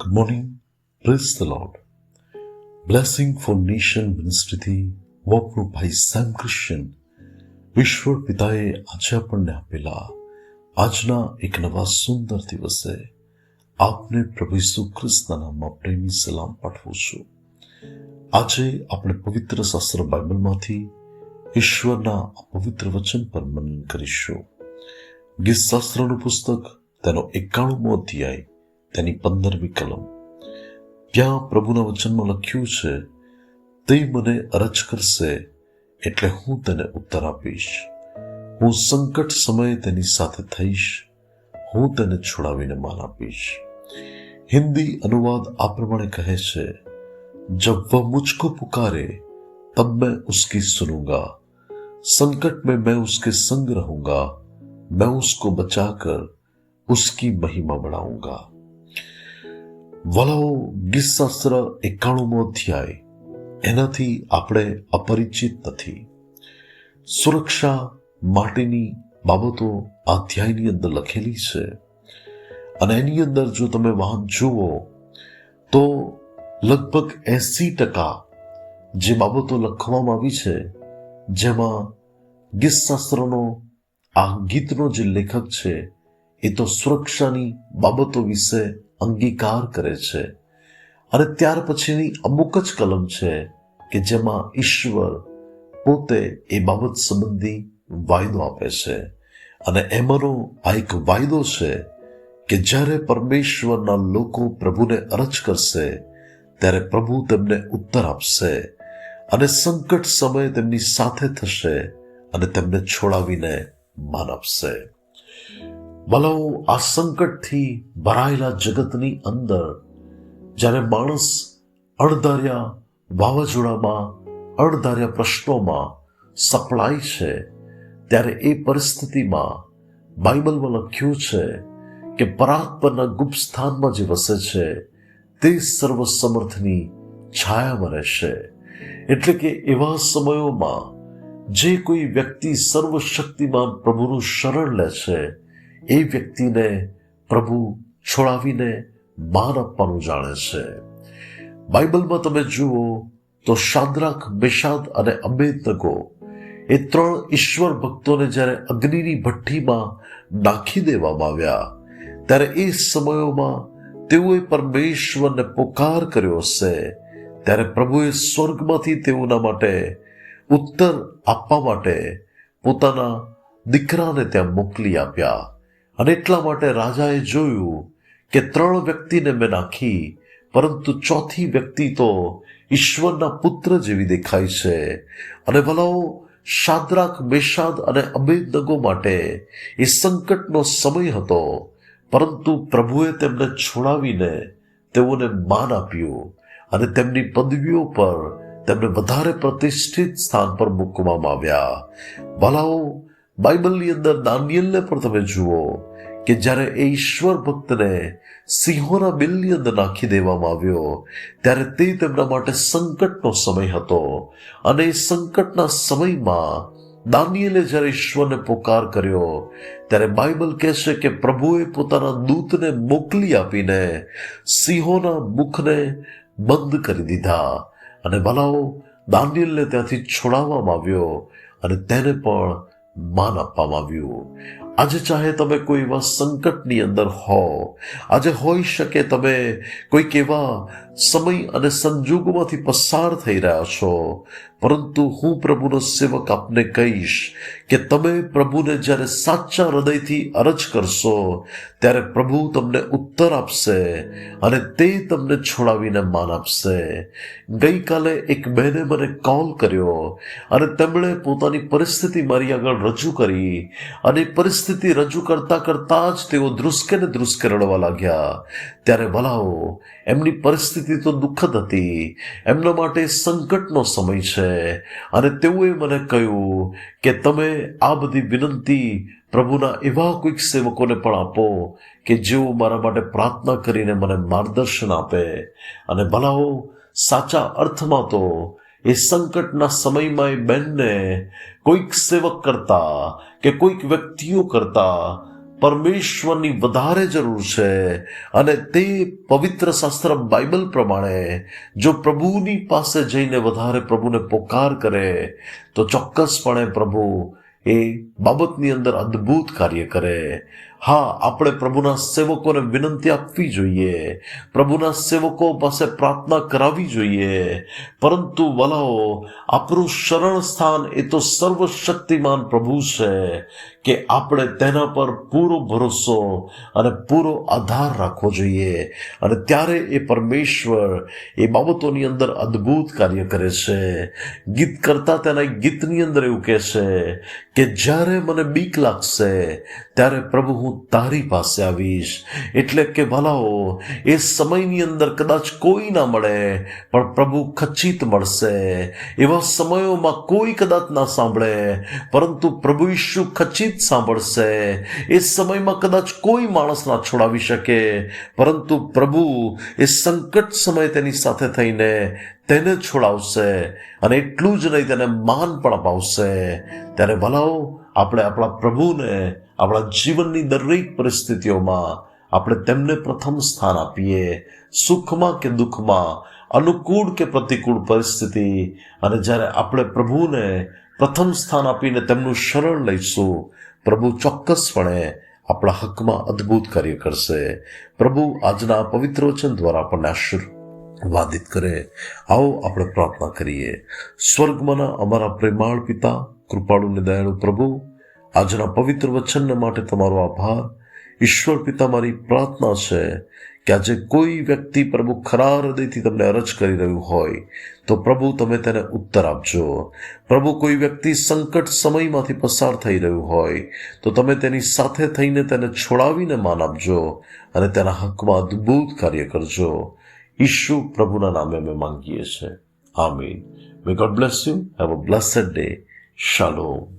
Good morning. Praise the Lord. Blessing for nation મિનિસ્ટ્રીથી વોકનો ભાઈ સેમ ક્રિશ્ચિયન ઈશ્વર પિતાએ આજે આપણને આપેલા આજના એક નવા સુંદર દિવસે આપને પ્રભુ ઈસુ ખ્રિસ્તના નામમાં પ્રેમી સલામ પાઠવું છું. આજે આપણે પવિત્ર શાસ્ત્ર બાઇબલમાંથી ઈશ્વરના આ પવિત્ર વચન પર મનન કરીશું. ગીત શાસ્ત્રનું પુસ્તક તેનો 91મો અધ્યાય તેની 15મી કલમ. ત્યાં પ્રભુના વચનમાં લખ્યું છે, તે મને અરજ કરશે એટલે હું તેને ઉત્તર આપીશ. હું સંકટ સમયે તેની સાથે થઈશ, હું તેને છોડાવીને માન આપીશ. હિન્દી અનુવાદ આ પ્રમાણે કહે છે, જબ વહ મુझको पुकारे तब मैं उसकी सुनूंगा, संकट में मैं उसके संग रहूंगा, मैं उसको बचाकर उसकी महिमा बढ़ाऊंगा. વલાઓ ગીતશાસ્ત્ર 91મો અધ્યાય એનાથી આપણે અપરિચિત નથી. સુરક્ષા માટેની બાબતો આ અધ્યાયની અંદર લખેલી છે અને એની અંદર જો તમે વાહન જુઓ તો લગભગ 80% જે બાબતો લખવામાં આવી છે, જેમાં ગીતશાસ્ત્રનો આ ગીતનો જે લેખક છે એ તો સુરક્ષાની બાબતો વિશે અંગીકાર કરે છે અને ત્યાર પછીની અમુક જ કલમ છે કે જેમાં ઈશ્વર પોતે એ બાબત સંબંધી વાયદો આપે છે. અને એમાંનો આ એક વાયદો છે કે જ્યારે પરમેશ્વરના લોકો પ્રભુને અરજ કરશે ત્યારે પ્રભુ તેમને ઉત્તર આપશે અને સંકટ સમયે તેમની સાથે થશે અને તેમને છોડાવીને માન આપશે. ભલાઓ આ સંકટથી ભરાયેલા જગતની અંદર જ્યારે માણસ અણધાર્યા વાવાઝોડામાં, અણધાર્યા પ્રશ્નોમાં સપડાય છે, ત્યારે એ પરિસ્થિતિમાં બાઇબલમાં લખ્યું છે કે પરાત પરના ગુપ્ત સ્થાનમાં જે વસે છે તે સર્વ સમર્થની છાયામાં રહેશે. એટલે કે એવા સમયોમાં જે કોઈ વ્યક્તિ સર્વશક્તિમાન પ્રભુનું શરણ લે છે એ વ્યક્તિને પ્રભુ છોડાવીને માન આપવાનું જાણે છે. બાઇબલમાં તમે જુઓ તો શાદ્રાક, મેશાક અને અબેદનગો એ 3 ઈશ્વર ભક્તોને જ્યારે અગ્નિની ભઠ્ઠીમાં નાખી દેવામાં આવ્યા ત્યારે એ સમયોમાં તેઓએ પરમેશ્વરને પોકાર કર્યો હશે, ત્યારે પ્રભુએ સ્વર્ગમાંથી તેઓના માટે ઉત્તર આપવા માટે પોતાના દીકરાને ત્યાં મોકલી આપ્યા. અને એટલા માટે રાજાએ જોયું કે 3 વ્યક્તિને મેં નાખી, પરંતુ ચોથી વ્યક્તિ તો ઈશ્વરના પુત્ર જેવી દેખાય છે. અને ભલાઓ શાદ્રાક, મેશાક અને અબેદનગો માટે એ સંકટનો સમય હતો, પરંતુ પ્રભુએ તેમને છોડાવીને તેઓને માન આપ્યું અને તેમની પદવીઓ પર તેમને વધારે પ્રતિષ્ઠિત સ્થાન પર મૂકવામાં આવ્યા. ભલાઓ બાઇબલની અંદર દાનિયેલને પણ તમે જુઓ કે જ્યારે એ ઈશ્વર ભક્તને સિંહોના બિલની અંદર નાખી દેવામાં આવ્યો ત્યારે તે તેમના માટે સંકટનો સમય હતો. અને એ સંકટના સમયમાં દાનિયેલે જ્યારે ઈશ્વરને પોકાર કર્યો ત્યારે બાઇબલ કહે છે કે પ્રભુએ પોતાના દૂતને મોકલી આપીને સિંહોના મુખને બંધ કરી દીધા અને ભલાઓ દાનિયેલને ત્યાંથી છોડાવવામાં આવ્યો અને તેને પણ માન આપવામાં આવ્યું. આજે ચાહે તમે કોઈ એવા સંકટની અંદર હો, આજે હોઈ શકે તમે કોઈક એવા સમય અને સંજોગોમાંથી પસાર થઈ રહ્યા છો, પરંતુ હું પ્રભુનો સેવક આપને કહીશ કે તમે પ્રભુને જ્યારે સાચા હૃદયથી અરજ કરશો ત્યારે પ્રભુ તમને ઉત્તર આપશે અને તે તમને છોડાવીને માન આપશે. ગઈકાલે એક બહેને મને કોલ કર્યો અને તેમણે પોતાની પરિસ્થિતિ મારી આગળ રજૂ કરી અને પરિસ્થિતિ રજૂ કરતા કરતા જ તેઓ ધ્રુસકે ને ધ્રુસકે રડવા લાગ્યા. ત્યારે ભલાઓ એમની પરિસ્થિતિ તો દુઃખદ હતી, એમના માટે સંકટનો સમય છે અને તેઓએ મને કહ્યું કે તમે આ બધી વિનંતી પ્રભુના એવા કોઈક સેવકોને પણ આપો કે જેઓ મારા માટે પ્રાર્થના કરીને મને માર્ગદર્શન આપે. અને ભલાઓ સાચા અર્થમાં તો એ સંકટના સમયમાં એ બહેનને કોઈક સેવક કરતા કે કોઈક વ્યક્તિઓ કરતા પરમેશ્વરની વધારે જરૂર છે અને તે પવિત્ર શાસ્ત્ર બાઇબલ પ્રમાણે જો પ્રભુની પાસે જઈને વધારે પ્રભુને પોકાર કરે તો ચોક્કસપણે પ્રભુ એ બાબતની અંદર અદ્ભુત કાર્ય કરે. હા, આપણે પ્રભુના સેવકોને વિનંતી આપવી જોઈએ, પ્રભુના સેવકો પાસે પ્રાર્થના કરાવવી જોઈએ, પરંતુ વલાઓ આપણું શરણ સ્થાન એ તો સર્વશક્તિમાન પ્રભુ છે કે આપણે તેના પર પૂરો ભરોસો અને પૂરો આધાર રાખવો જોઈએ. અને ત્યારે એ પરમેશ્વર એ બાબતોની અંદર અદ્ભુત કાર્ય કરે છે. ગીત કરતા તેના ગીતની અંદર એવું કહે છે કે જ્યારે મને બીક લાગશે ત્યારે પ્રભુ હું તારી પાસે આવીશ. એટલે કે ભલાઓ એ સમયની અંદર કદાચ કોઈ ના મળે પણ પ્રભુ ખચિત મળશે. એવા સમયોમાં કોઈ કદાચ ના સાંભળે પરંતુ પ્રભુ ઈસુ ખચિત સાંભળશે. એ સમયમાં કદાચ કોઈ માણસ ના છોડાવી શકે પરંતુ પ્રભુ એ સંકટ સમયે તેની સાથે થઈને તેને છોડાવશે અને એટલું જ નહીં તેને માન પણ અપાવશે. ત્યારે ભલાઓ આપણે આપણા પ્રભુને આપણા જીવનની દરેક પરિસ્થિતિઓમાં આપણે તેમને પ્રથમ સ્થાન આપીએ. સુખમાં કે દુઃખમાં, અનુકૂળ કે પ્રતિકૂળ પરિસ્થિતિ, અને જ્યારે આપણે પ્રભુને પ્રથમ સ્થાન આપીને તેમનું શરણ લઈશું, પ્રભુ ચોક્કસપણે આપણા હકમાં અદ્ભુત કાર્ય કરશે. પ્રભુ આજના પવિત્ર વચન દ્વારા આપણને આશીર્વાદિત કરે. આવો આપણે પ્રાર્થના કરીએ. સ્વર્ગમાંના અમારા પ્રેમાળ પિતા, કૃપાળુ ને દયાળુ પ્રભુ, આજના પવિત્ર વચનને માટે તમારો આભાર. ઈશ્વર પિતા, મારી પ્રાર્થના છે કે આજે કોઈ વ્યક્તિ પ્રભુ ખરા હૃદયથી તમને અરજ કરી રહ્યું હોય તો પ્રભુ તમે તેને ઉત્તર આપજો. પ્રભુ કોઈ વ્યક્તિ સંકટ સમયમાંથી પસાર થઈ રહ્યું હોય તો તમે તેની સાથે થઈને તેને છોડાવીને માન આપજો અને તેના હકમાં અદ્ભુત કાર્ય કરજો. ઈસુ પ્રભુના નામે અમે માંગીએ છીએ. આમીન. May God bless you. Have a blessed day. શાલોમ.